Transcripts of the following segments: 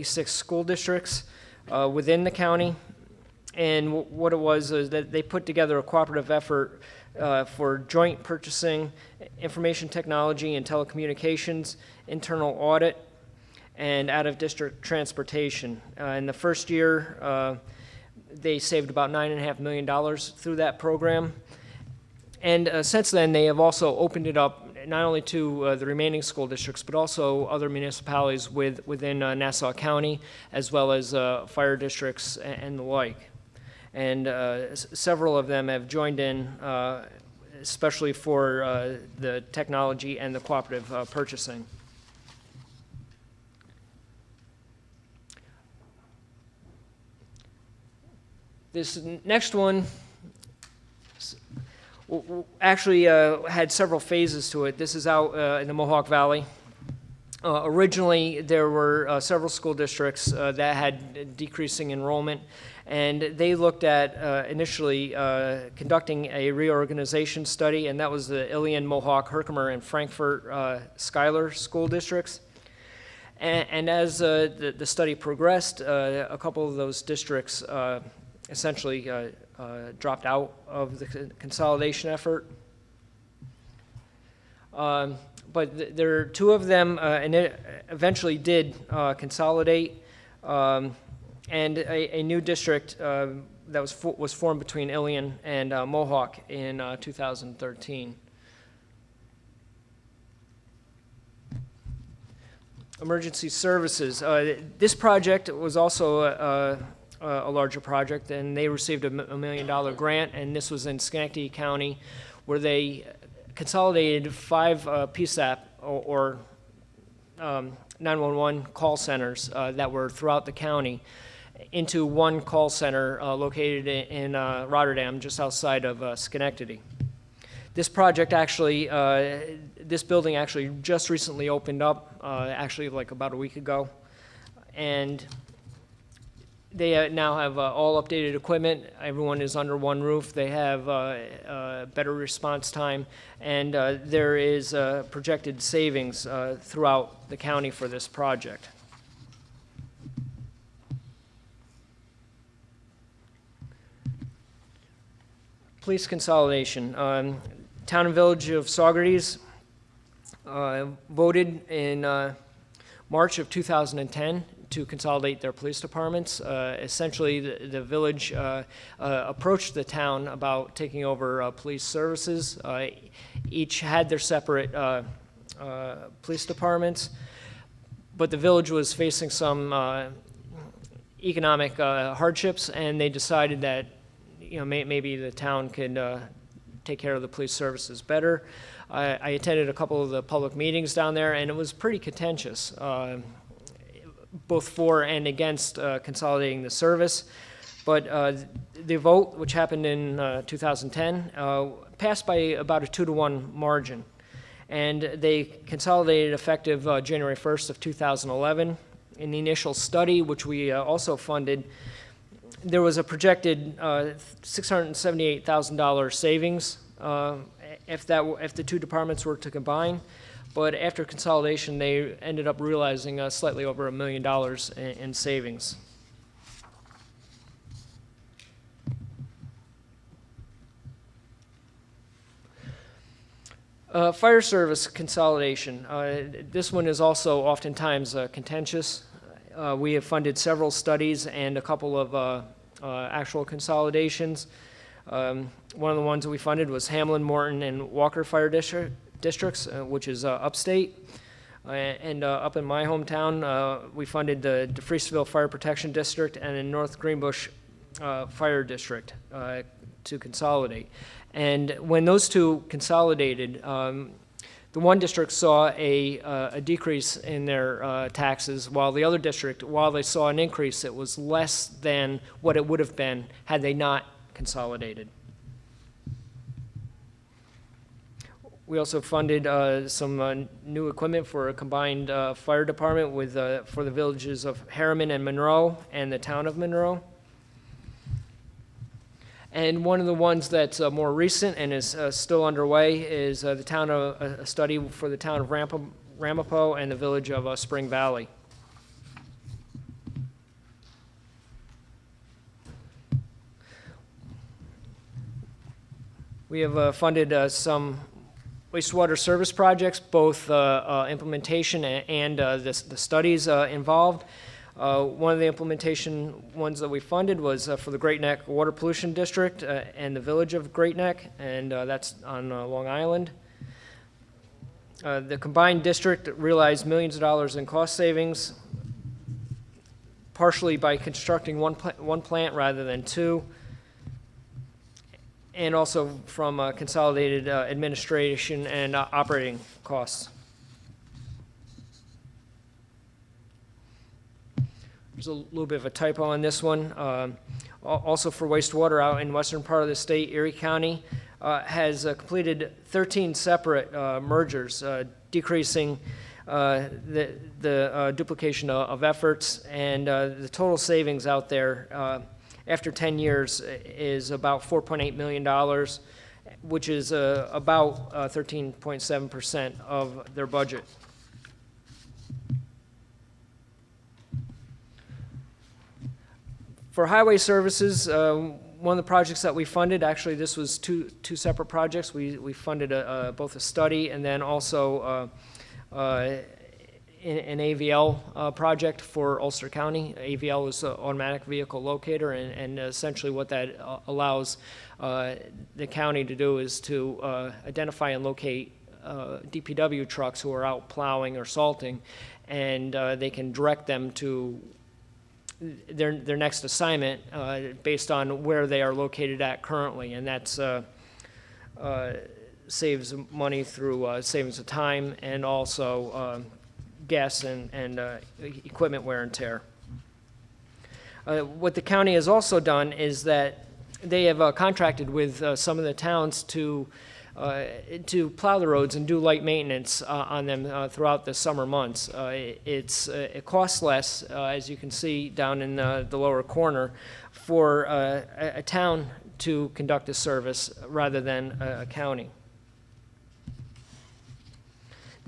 6 school districts within the county. And what it was is that they put together a cooperative effort for joint purchasing, information technology and telecommunications, internal audit, and out-of-district transportation. In the first year, they saved about $9.5 million through that program. And since then, they have also opened it up not only to the remaining school districts, but also other municipalities within Nassau County, as well as fire districts and the like. And several of them have joined in, especially for the technology and the cooperative purchasing. This next one actually had several phases to it. This is out in the Mohawk Valley. Originally, there were several school districts that had decreasing enrollment, and they looked at initially conducting a reorganization study, and that was the Ilion, Mohawk, Herkimer, and Frankfort Schuyler school districts. And as the study progressed, a couple of those districts essentially dropped out of the consolidation effort. But there are two of them, and it eventually did consolidate, and a new district that was formed between Ilion and Mohawk in 2013. Emergency services. This project was also a larger project, and they received a $1 million grant, and this was in Schenectady County, where they consolidated 5 PSAP or 911 call centers that were throughout the county into one call center located in Rotterdam, just outside of Schenectady. This project actually, this building actually just recently opened up, actually like about a week ago, and they now have all updated equipment. Everyone is under one roof. They have better response time, and there is projected savings throughout the county for this project. Police consolidation. Town and Village of Saugerties voted in March of 2010 to consolidate their police departments. Essentially, the village approached the town about taking over police services. Each had their separate police departments, but the village was facing some economic hardships, and they decided that maybe the town could take care of the police services better. I attended a couple of the public meetings down there, and it was pretty contentious, both for and against consolidating the service. But the vote, which happened in 2010, passed by about a 2-to-1 margin. And they consolidated effective January 1st of 2011. In the initial study, which we also funded, there was a projected $678,000 savings if the two departments were to combine. But after consolidation, they ended up realizing slightly over $1 million in savings. Fire service consolidation. This one is also oftentimes contentious. We have funded several studies and a couple of actual consolidations. One of the ones that we funded was Hamlin, Morton, and Walker Fire Districts, which is upstate. And up in my hometown, we funded the DeFriesville Fire Protection District and the North Greenbush Fire District to consolidate. And when those two consolidated, the one district saw a decrease in their taxes, while the other district, while they saw an increase, it was less than what it would have been had they not consolidated. We also funded some new equipment for a combined fire department for the villages of Harriman and Monroe and the town of Monroe. And one of the ones that's more recent and is still underway is a study for the town of Ramapo and the village of Spring Valley. We have funded some wastewater service projects, both implementation and the studies involved. One of the implementation ones that we funded was for the Great Neck Water Pollution District and the village of Great Neck, and that's on Long Island. The combined district realized millions of dollars in cost savings, partially by constructing one plant rather than two, and also from consolidated administration and operating costs. There's a little bit of a typo on this one. Also for wastewater out in western part of the state, Erie County has completed 13 separate mergers, decreasing the duplication of efforts, and the total savings out there after 10 years is about $4.8 million, which is about 13.7% of their budget. For highway services, one of the projects that we funded, actually this was two separate projects. We funded both a study and then also an AVL project for Ulster County. AVL is an automatic vehicle locator, and essentially what that allows the county to do is to identify and locate DPW trucks who are out plowing or salting, and they can direct them to their next assignment based on where they are located at currently, and that's saves money through savings of time and also gas and equipment wear and tear. What the county has also done is that they have contracted with some of the towns to plow the roads and do light maintenance on them throughout the summer months. It costs less, as you can see down in the lower corner, for a town to conduct a service rather than a county.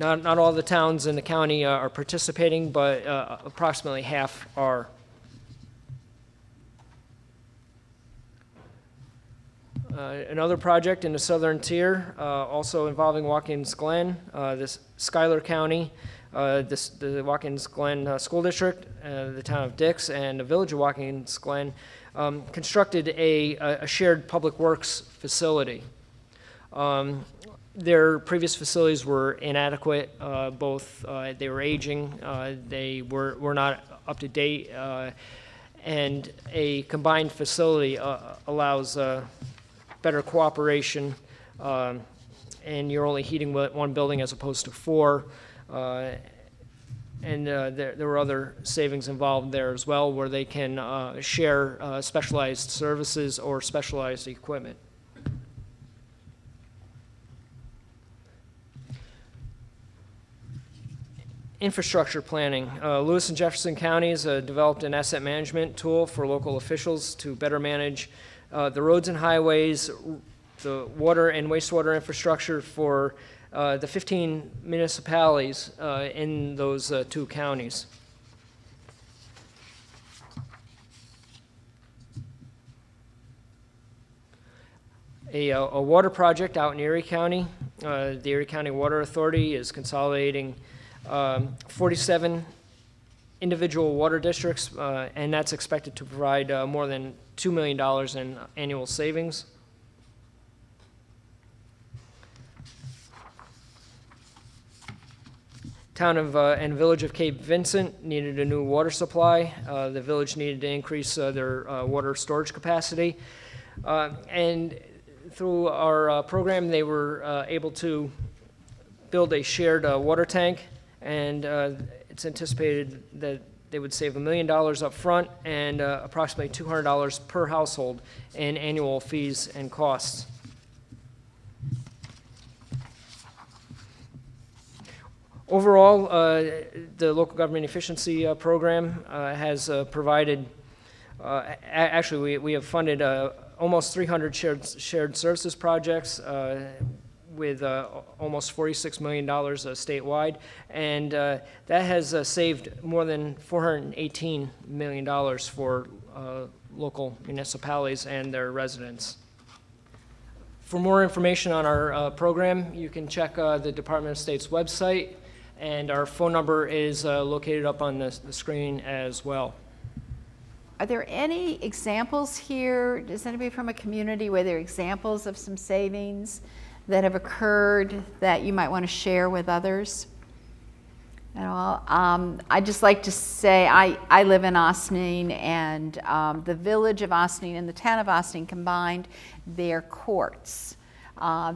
Not all the towns in the county are participating, but approximately half are. Another project in the southern tier, also involving Watkins Glen, this Schuyler County, the Watkins Glen School District, the town of Dix, and the village of Watkins Glen constructed a shared public works facility. Their previous facilities were inadequate. Both they were aging, they were not up to date, and a combined facility allows better cooperation, and you're only heating one building as opposed to four. And there were other savings involved there as well, where they can share specialized services or specialized equipment. Infrastructure planning. Lewis and Jefferson counties developed an asset management tool for local officials to better manage the roads and highways, the water and wastewater infrastructure for the 15 municipalities in those two counties. A water project out in Erie County. The Erie County Water Authority is consolidating 47 individual water districts, and that's expected to provide more than $2 million in annual savings. Town of and village of Cape Vincent needed a new water supply. The village needed to increase their water storage capacity. And through our program, they were able to build a shared water tank, and it's anticipated that they would save $1 million up front and approximately $200 per household in annual fees and costs. Overall, the local government efficiency program has provided, actually we have funded almost 300 shared services projects with almost $46 million statewide, and that has saved more than $418 million for local municipalities and their residents. For more information on our program, you can check the Department of State's website, and our phone number is located up on the screen as well. Are there any examples here? Does anybody from a community where there are examples of some savings that have occurred that you might want to share with others? At all? I'd just like to say I live in Ossining, and the village of Ossining and the town of Ossining combined their courts.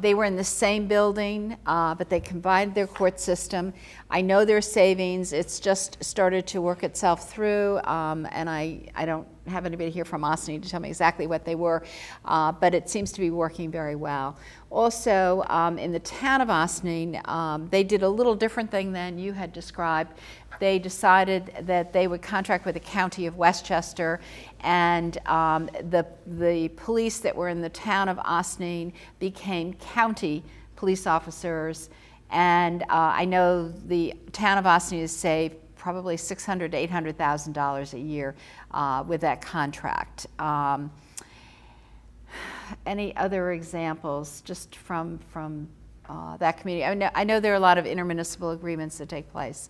They were in the same building, but they combined their court system. I know there's savings. It's just started to work itself through, and I don't have anybody here from Ossining to tell me exactly what they were, but it seems to be working very well. Also, in the town of Ossining, they did a little different thing than you had described. They decided that they would contract with the county of Westchester, and the police that were in the town of Ossining became county police officers. And I know the town of Ossining has saved probably $600,000 to $800,000 a year with that contract. Any other examples just from that community? I know there are a lot of intermunicipal agreements that take place.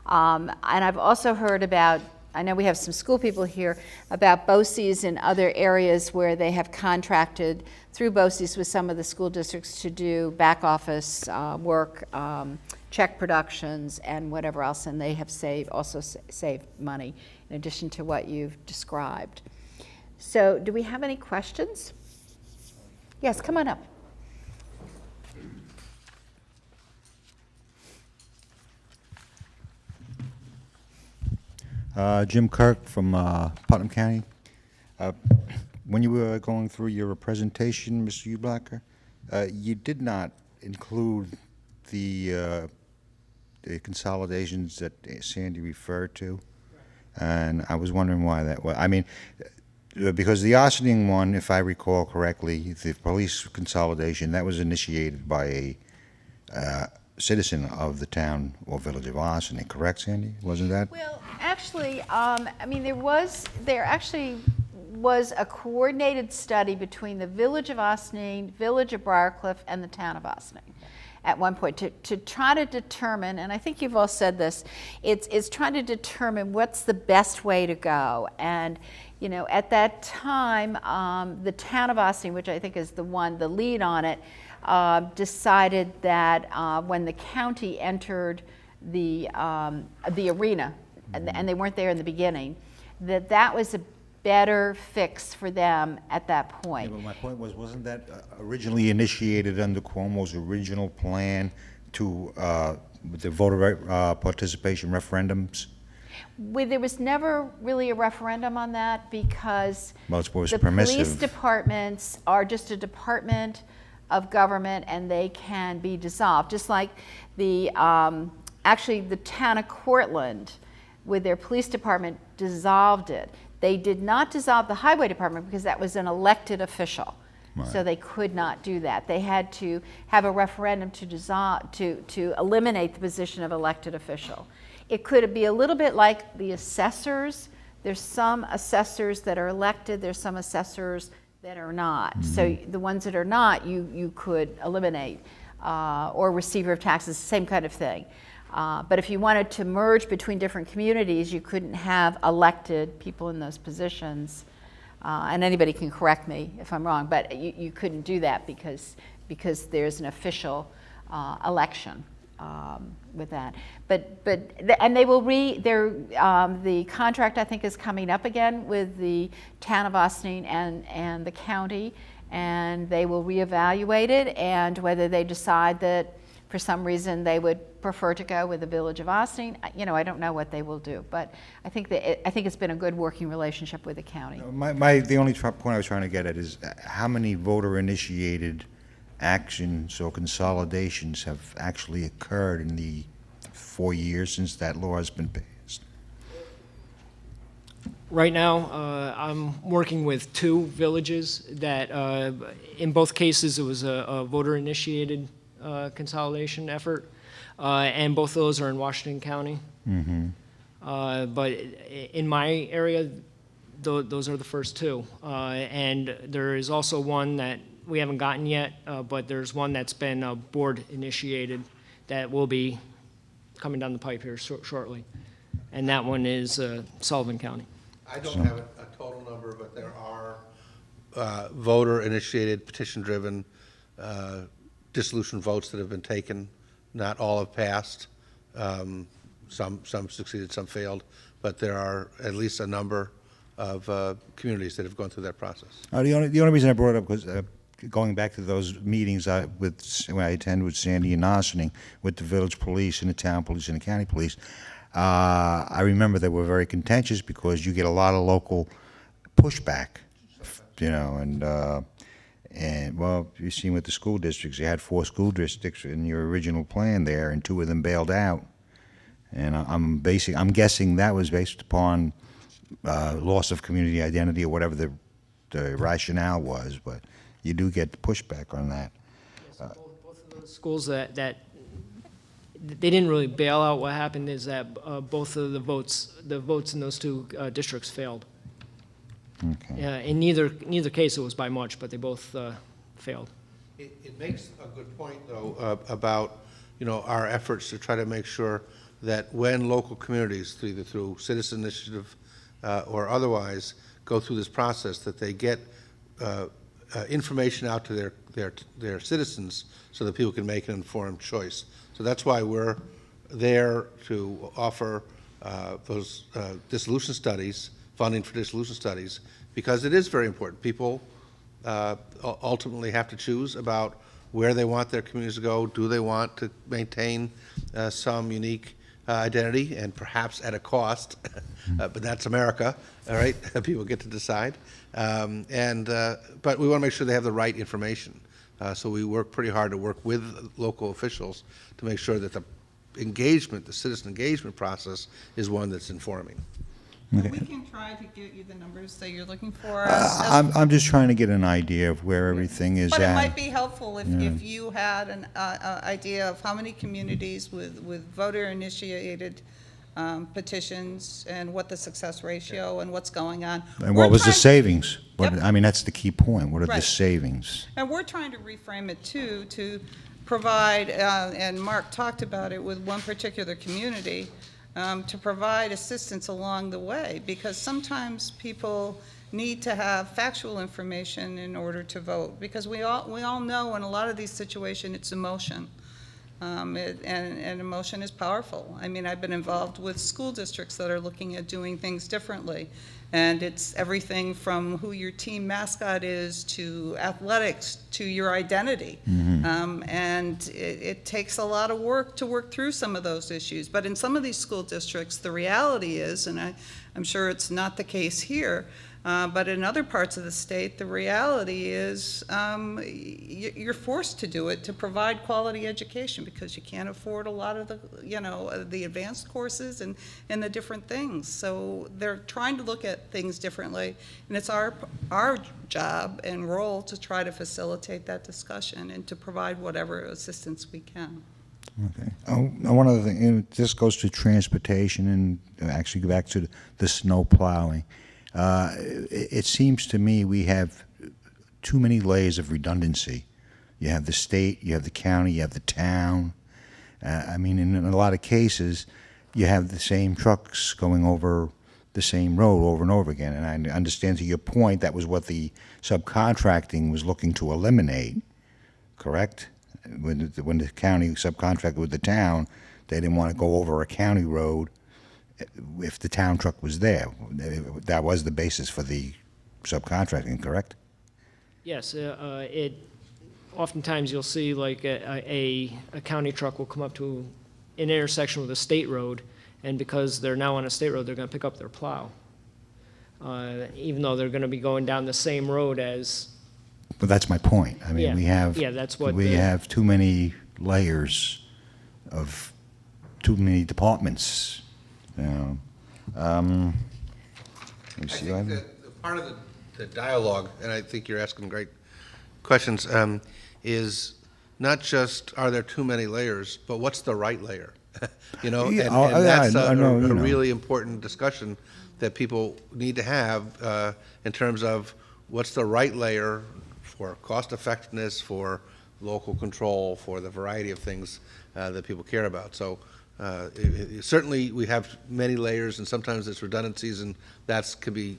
And I've also heard about, I know we have some school people here, about BOCES in other areas where they have contracted through BOCES with some of the school districts to do back office work, check productions, and whatever else, and they have also saved money in addition to what you've described. So do we have any questions? Yes, come on up. Jim Kirk from Putnam County. When you were going through your presentation, Mr. Ublacher, you did not include the consolidations that Sandy referred to, and I was wondering why that was. I mean, because the Ossining one, if I recall correctly, the police consolidation, that was initiated by a citizen of the town or village of Ossining, correct, Sandy? Wasn't that? Well, actually, I mean, there actually was a coordinated study between the village of Ossining, village of Briarcliff, and the town of Ossining at one point to try to determine, and I think you've all said this, it's trying to determine what's the best way to go. And you know, at that time, the town of Ossining, which I think is the lead on it, decided that when the county entered the arena, and they weren't there in the beginning, that was a better fix for them at that point. Yeah, but my point was, wasn't that originally initiated under Cuomo's original plan to with the voter participation referendums? There was never really a referendum on that because the police departments are just a department of government, and they can be dissolved. Just like actually the town of Cortland, with their police department, dissolved it. They did not dissolve the highway department because that was an elected official. Right. So they could not do that. They had to have a referendum to eliminate the position of elected official. It could be a little bit like the assessors. There's some assessors that are elected, there's some assessors that are not. Mm-hmm. So the ones that are not, you could eliminate, or receiver of taxes, same kind of thing. But if you wanted to merge between different communities, you couldn't have elected people in those positions. And anybody can correct me if I'm wrong, but you couldn't do that because there's an official election with that. And they will the contract, I think, is coming up again with the town of Ossining and the county, and they will reevaluate it, and whether they decide that for some reason they would prefer to go with the village of Ossining, you know, I don't know what they will do, but I think it's been a good working relationship with the county. The only point I was trying to get at is how many voter-initiated actions or consolidations have actually occurred in the 4 years since that law has been passed? Right now, I'm working with 2 villages that, in both cases, it was a voter-initiated consolidation effort, and both of those are in Washington County. Mm-hmm. But in my area, those are the first 2. And there is also one that we haven't gotten yet, but there's one that's been board initiated that will be coming down the pipe here shortly. And that one is Sullivan County. I don't have a total number, but there are voter-initiated, petition-driven dissolution votes that have been taken. Not all have passed. Some succeeded, some failed, but there are at least a number of communities that have gone through that process. The only reason I brought it up was going back to those meetings when I attended with Sandy and Ossining with the village police and the town police and the county police. I remember they were very contentious because you get a lot of local pushback, and well, you've seen with the school districts, you had 4 school districts in your original plan there, and 2 of them bailed out. And I'm guessing that was based upon loss of community identity or whatever the rationale was, but you do get pushback on that. Both of those schools that they didn't really bail out. What happened is that both of the votes in those 2 districts failed. Okay. In neither case it was by much, but they both failed. It makes a good point, though, about, our efforts to try to make sure that when local communities, either through citizen initiative or otherwise, go through this process, that they get information out to their citizens so that people can make an informed choice. So that's why we're there to offer those dissolution studies, funding for dissolution studies, because it is very important. People ultimately have to choose about where they want their communities to go. Do they want to maintain some unique identity, and perhaps at a cost, but that's America, all right? People get to decide. But we want to make sure they have the right information. So we work pretty hard to work with local officials to make sure that the citizen engagement process is one that's informing. Okay. We can try to get you the numbers that you're looking for. I'm just trying to get an idea of where everything is But it at. might be helpful if you had an idea of how many communities with voter-initiated petitions and what the success ratio and what's going on. And We're what was the trying- savings? Yep. I mean, that's the key point. What are the Right. savings? And we're trying to reframe it too, to provide, and Mark talked about it with one particular community, to provide assistance along the way, because sometimes people need to have factual information in order to vote, because we all know in a lot of these situations it's emotion. And emotion is powerful. I mean, I've been involved with school districts that are looking at doing things differently. And it's everything from who your team mascot is to athletics to your identity. And it takes a lot of work to work through some of those issues. But in some of these school districts, the reality is, and I'm sure it's not the case here, but in other parts of the state, the reality is you're forced to do it to provide quality education because you can't afford a lot of the advanced courses and the different things. So they're trying to look at things differently, and it's our job and role to try to facilitate that discussion and to provide whatever assistance we can. Okay. One other thing, this goes to transportation and actually go back to the snow plowing. It seems to me we have too many layers of redundancy. You have the state, you have the county, you have the town. I mean, in a lot of cases, you have the same trucks going over the same road over and over again. And I understand to your point, that was what the subcontracting was looking to eliminate, correct? When the county subcontracted with the town, they didn't want to go over a county road if the town truck was there. That was the basis for the subcontracting, correct? Yes, oftentimes you'll see like a county truck will come up to an intersection with a state road, and because they're now on a state road, they're going to pick up their plow, even though they're going to be going down the same road as. But that's my point. I mean, Yeah. Yeah, that's what we have too many layers of too many departments. You know. Let me I see. think that part of the dialogue, and I think you're asking great questions, is not just are there too many layers, but what's the right layer? Yeah, And that's I know, a really important discussion that people need to have in terms of what's the right layer for cost effectiveness, for local control, for the variety of things that people care about. So certainly we have many layers, and sometimes it's redundancies, and that could be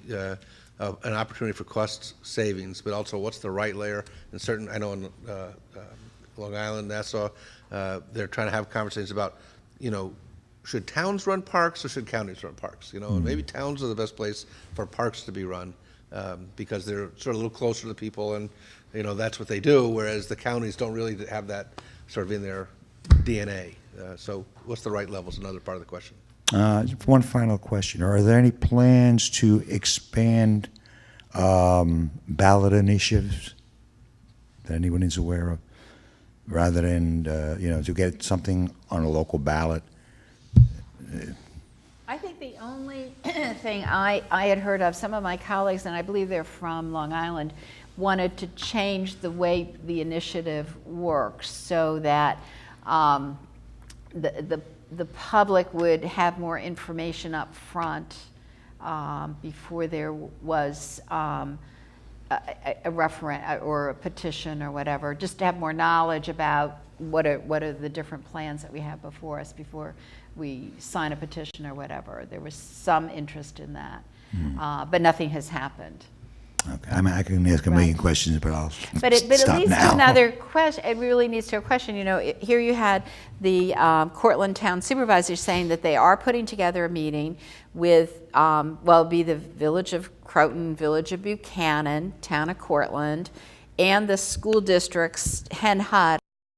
an opportunity for cost savings, but also what's the right layer. And certain, I know in Long Island, Nassau, they're trying to have conversations about, should towns run parks or should counties run parks? And maybe towns are the best place for parks to be run because they're sort of a little closer to the people, and that's what they do. Whereas the counties don't really have that sort of in their DNA. So, what's the right level is another part of the question. One final question. Are there any plans to expand ballot initiatives that anyone is aware of, rather than, to get something on a local ballot? I think the only thing I had heard of, some of my colleagues, and I believe they're from Long Island, wanted to change the way the initiative works so that the public would have more information up front before there was a referendum or a petition or whatever, just to have more knowledge about what are the different plans that we have before us before we sign a petition or whatever. There was some interest in that, but nothing has happened. Okay. I mean, I can ask a million questions, but I'll But it stop leads now. to another question. It really needs to a question. Here you had the Cortland Town Supervisor saying that they are putting together a meeting with, it'll be the Village of Croton, Village of Buchanan, Town of Cortland, and the school districts, Hen Hut,